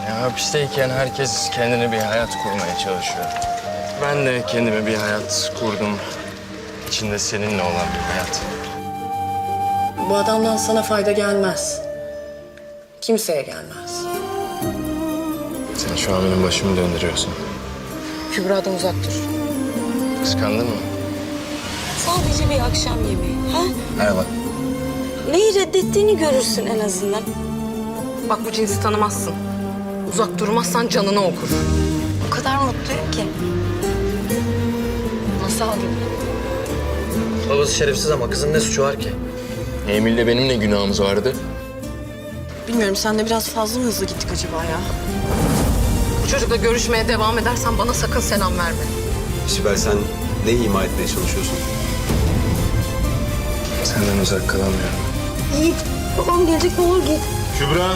Ya hapisteyken herkes kendine bir hayat kurmaya çalışıyor. Ben de kendime bir hayat kurdum. İçinde seninle olan bir hayat. Bu adamdan sana fayda gelmez. Kimseye gelmez. Sen şu an benim başımı döndürüyorsun. Kübra'dan uzak dur. Kıskandın mı? Sadece bir akşam yemeği. Ha? Merhaba. Neyi reddettiğini görürsün en azından. Bak bu cinsi tanımazsın. Uzak durmazsan canını okur. O kadar mutluyum ki. Masal gibi. Babası şerefsiz ama kızın ne suçu var ki? Emil'le benim ne günahımız vardı? Bilmiyorum, sen de biraz fazla mı hızlı gittik acaba ya? Bu çocukla görüşmeye devam edersen bana sakın selam verme. Sibel, sen ne ima etmeye çalışıyorsun? Senden uzak kalamıyorum. Yiğit, babam gelecek, ne olur git. Kübra!